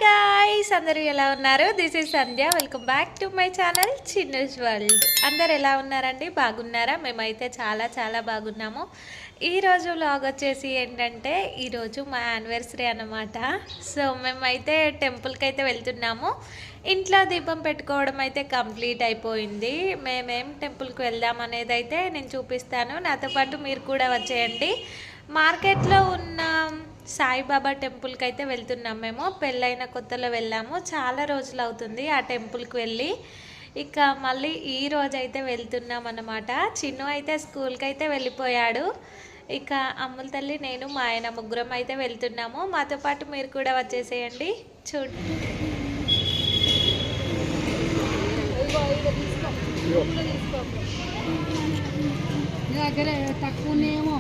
Guys, అందరూ ఎలా ఉన్నారు? This is Sandhya. Welcome back to my channel Chinnu's world. అందరు ఎలా ఉన్నారండి? బాగున్నారా? మేమైతే చాలా చాలా బాగున్నాము. ఈరోజు వ్లాగ్ వచ్చేసి ఏంటంటే, ఈరోజు మా యానివర్సరీ అన్నమాట. సో మేమైతే టెంపుల్కి అయితే వెళ్తున్నాము. ఇంట్లో దీపం పెట్టుకోవడం అయితే కంప్లీట్ అయిపోయింది. మేమేం టెంపుల్కి వెళ్దాం అనేది అయితే నేను చూపిస్తాను. నాతో పాటు మీరు కూడా వచ్చేయండి. మార్కెట్లో ఉన్న సాయిబాబా టెంపుల్కి అయితే వెళ్తున్నాం. మేము పెళ్ళైన కొత్తలో వెళ్ళాము. చాలా రోజులు అవుతుంది ఆ టెంపుల్కి వెళ్ళి. ఇక మళ్ళీ ఈ రోజు అయితే వెళ్తున్నాం అన్నమాట. చిన్ను అయితే స్కూల్కి అయితే వెళ్ళిపోయాడు. ఇక అమ్ముల తల్లి, నేను, మా ఆయన ముగ్గురం అయితే వెళ్తున్నాము. మాతో పాటు మీరు కూడా వచ్చేసేయండి. చూడండి. తక్కువనేమో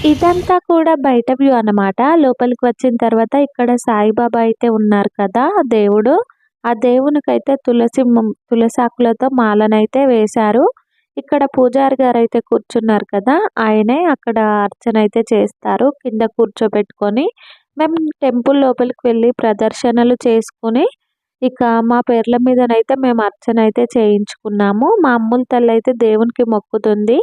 ఇదంతా కూడా బయట వ్యూ అన్నమాట. లోపలికి వచ్చిన తర్వాత ఇక్కడ సాయిబాబా అయితే ఉన్నారు కదా దేవుడు. ఆ దేవునికైతే తులసాకులతో మాలనైతే వేశారు. ఇక్కడ పూజారి గారు అయితే కూర్చున్నారు కదా, ఆయనే అక్కడ అర్చన అయితే చేస్తారు కింద కూర్చోబెట్టుకొని. మేము టెంపుల్ లోపలికి వెళ్ళి ప్రదర్శనలు చేసుకుని ఇక మా పేర్ల మీదనైతే మేము అర్చన అయితే చేయించుకున్నాము. మా అమ్ముల తల్లి అయితే దేవునికి మొక్కుతుంది.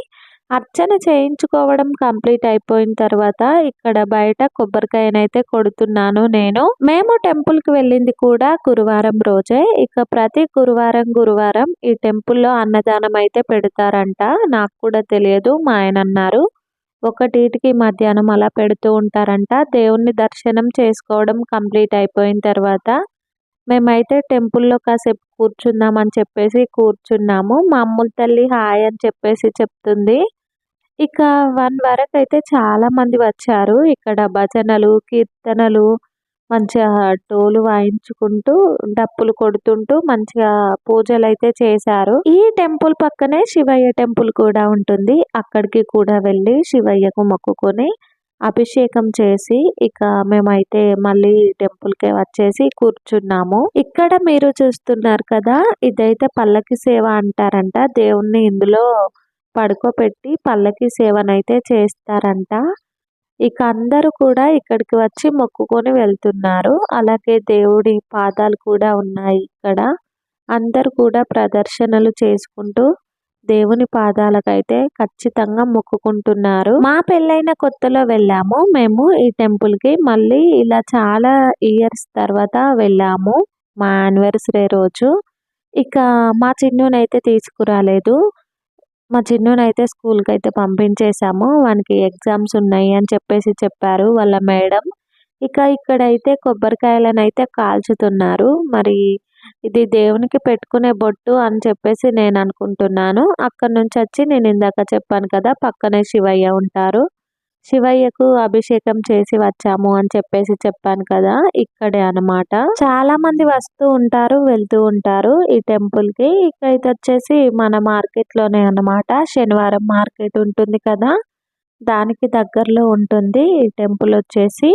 అర్చన చేయించుకోవడం కంప్లీట్ అయిపోయిన తర్వాత ఇక్కడ బయట కొబ్బరికాయనైతే కొడుతున్నాను నేను. మేము టెంపుల్ కి వెళ్ళింది కూడా గురువారం రోజే. ఇక ప్రతి గురువారం ఈ టెంపుల్లో అన్నదానం అయితే పెడతారంట. నాకు కూడా తెలియదు, మా ఆయన అన్నారు. 1కి మధ్యాహ్నం అలా పెడుతూ ఉంటారంట. దేవుణ్ణి దర్శనం చేసుకోవడం కంప్లీట్ అయిపోయిన తర్వాత మేమైతే టెంపుల్లో కాసేపు కూర్చుందాం అని చెప్పేసి కూర్చున్నాము. మా అమ్ముల తల్లి హాయ్ అని చెప్పేసి చెప్తుంది. ఇక 1 వరకు అయితే చాలా మంది వచ్చారు. ఇక్కడ భజనలు, కీర్తనలు, మంచిగా డోలు వాయించుకుంటూ డప్పులు కొడుతుంటూ మంచిగా పూజలు అయితే చేశారు. ఈ టెంపుల్ పక్కనే శివయ్య టెంపుల్ కూడా ఉంటుంది. అక్కడికి కూడా వెళ్ళి శివయ్యకు మొక్కుకొని అభిషేకం చేసి ఇక మేమైతే మళ్ళీ టెంపుల్కే వచ్చేసి కూర్చున్నాము. ఇక్కడ మీరు చూస్తున్నారు కదా, ఇదైతే పల్లకి సేవ అంటారంట. దేవుణ్ణి ఇందులో పడుకోబెట్టి పల్లకి సేవనైతే చేస్తారంట. ఇక అందరూ కూడా ఇక్కడికి వచ్చి మొక్కుకొని వెళ్తున్నారు. అలాగే దేవుడి పాదాలు కూడా ఉన్నాయి ఇక్కడ. అందరూ కూడా ప్రదర్శనలు చేసుకుంటూ దేవుని పాదాలకైతే ఖచ్చితంగా మొక్కుకుంటున్నారు. మా పెళ్ళైన కొత్తలో వెళ్ళాము మేము ఈ టెంపుల్ కి. మళ్ళీ ఇలా చాలా ఇయర్స్ తర్వాత వెళ్ళాము మా యానివర్సరీ రోజు. ఇక మా చిన్నునైతే తీసుకురాలేదు. మా చిన్నునైతే స్కూల్కి అయితే పంపించేశాము. వానికి ఎగ్జామ్స్ ఉన్నాయి అని చెప్పేసి చెప్పారు వాళ్ళ మేడం. ఇక ఇక్కడైతే కొబ్బరికాయలను అయితే కాల్చుతున్నారు. మరి ఇది దేవునికి పెట్టుకునే బొట్టు అని చెప్పేసి నేను అనుకుంటున్నాను. అక్కడ నుంచి వచ్చి నేను ఇందాక చెప్పాను కదా, పక్కనే శివయ్య ఉంటారు. శివయ్యకు అభిషేకం చేసి వచ్చాము అని చెప్పేసి చెప్పాను కదా, ఇక్కడే అన్నమాట. చాలా మంది వస్తూ ఉంటారు, వెళ్తూ ఉంటారు ఈ టెంపుల్ కి. ఇక్కడైతే వచ్చేసి మన మార్కెట్ లోనే అన్నమాట. శనివారం మార్కెట్ ఉంటుంది కదా, దానికి దగ్గరలో ఉంటుంది ఈ టెంపుల్ వచ్చేసి.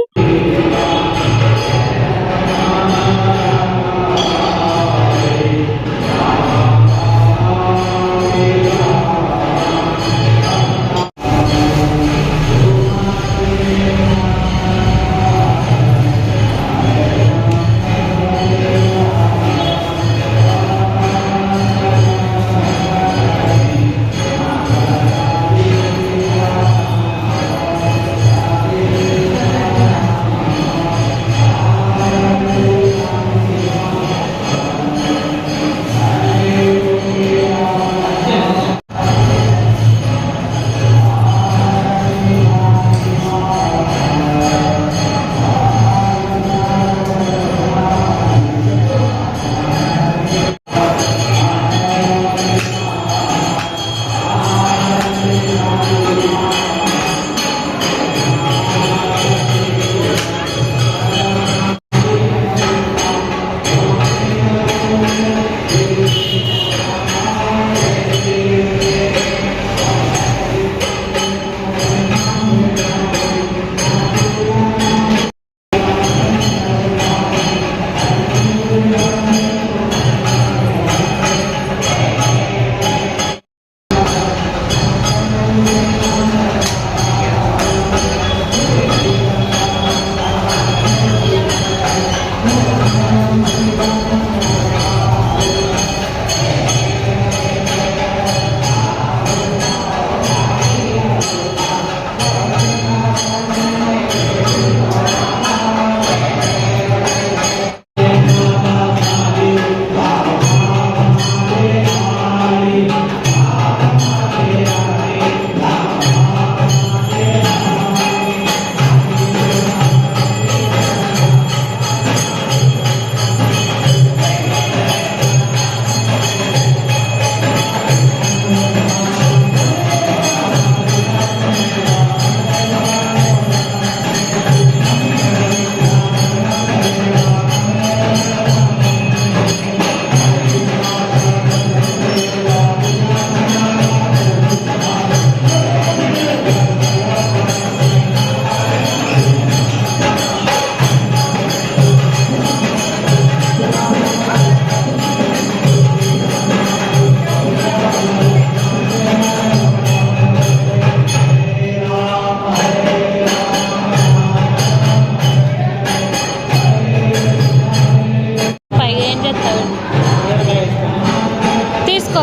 తీసుకో.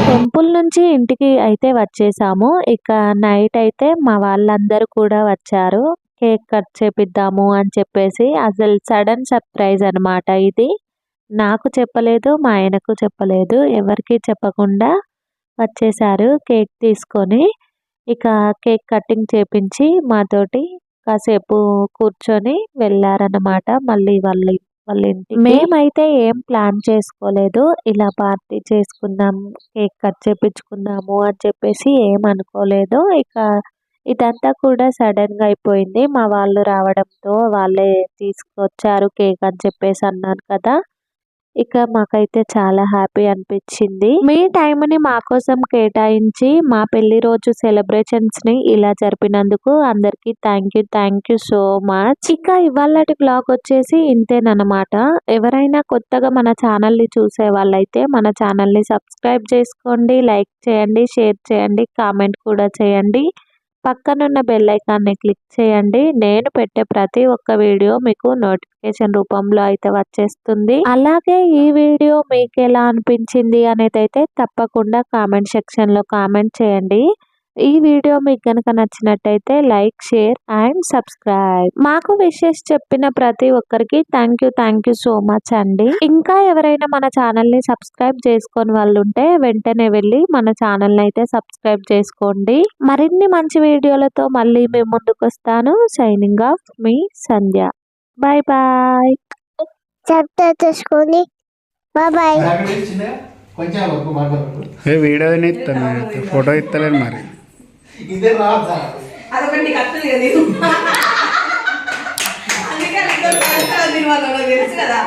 టెంపుల్ నుంచి ఇంటికి అయితే వచ్చేసాము. ఇక నైట్ అయితే మా వాళ్ళందరూ కూడా వచ్చారు. కేక్ కట్ చేపిద్దాము అని చెప్పేసి అసలు సడన్ సర్ప్రైజ్ అన్నమాట ఇది. నాకు చెప్పలేదు, మా ఆయనకు చెప్పలేదు. ఎవరికీ చెప్పకుండా వచ్చేసారు కేక్ తీసుకొని. ఇక కేక్ కటింగ్ చేపించి మాతోటి కాసేపు కూర్చొని వెళ్ళారన్నమాట మళ్ళీ వాళ్ళ ఇంటికి. మేమైతే ఏం ప్లాన్ చేసుకోలేదు. ఇలా పార్టీ చేసుకుందాం, కేక్ కట్ చేపించుకుందాము అని చెప్పేసి ఏం అనుకోలేదు. ఇక ఇదంతా కూడా సడన్‌గా అయిపోయింది. మా వాళ్ళు రావడంతో వాళ్ళే తీసుకొచ్చారు కేక్ అని చెప్పేసి అన్నాను కదా! ఇక మాకైతే చాలా హ్యాపీ అనిపించింది. మీ టైంని మా కోసం కేటాయించి మా పెళ్లి రోజు సెలబ్రేషన్స్‌ని ఇలా జరిపినందుకు అందరికీ థ్యాంక్ యూ సో మచ్. ఇక ఇవాళటి వ్లాగ్ వచ్చేసి ఇంతేనన్నమాట. ఎవరైనా కొత్తగా మన ఛానల్‌ని చూసే వాళ్ళైతే మన ఛానల్‌ని సబ్స్క్రైబ్ చేసుకోండి, లైక్ చేయండి, షేర్ చేయండి, కామెంట్ కూడా చేయండి. పక్కనున్న బెల్ ఐకాన్ని క్లిక్ చేయండి. నేను పెట్టే ప్రతి ఒక్క వీడియో మీకు నోటిఫికేషన్ రూపంలో అయితే వచ్చేస్తుంది. అలాగే ఈ వీడియో మీకు ఎలా అనిపించింది అనేది అయితే తప్పకుండా కామెంట్ సెక్షన్లో కామెంట్ చేయండి. ఈ వీడియో మీకు కనుక నచ్చినట్టయితే లైక్, షేర్ అండ్ సబ్స్క్రైబ్. మాకు విషెస్ చెప్పిన ప్రతి ఒక్కరికి థ్యాంక్ యూ సో మచ్ అండి. ఇంకా ఎవరైనా మన ఛానల్ని సబ్స్క్రైబ్ చేసుకొని వాళ్ళు ఉంటే వెంటనే వెళ్ళి మన ఛానల్ని అయితే సబ్స్క్రైబ్ చేసుకోండి. మరిన్ని మంచి వీడియోలతో మళ్ళీ మేము ముందుకు వస్తాను. సైనింగ్ ఆఫ్ మీ సంధ్య. Bye bye. సబ్స్క్రైబ్ చేసుకోండి. బాయ్. వీడియో ఇస్తాను, ఫోటో ఇస్తలేను మరి. అదొకటి నీకు అర్థం కదా అందుకే తెలుసు కదా.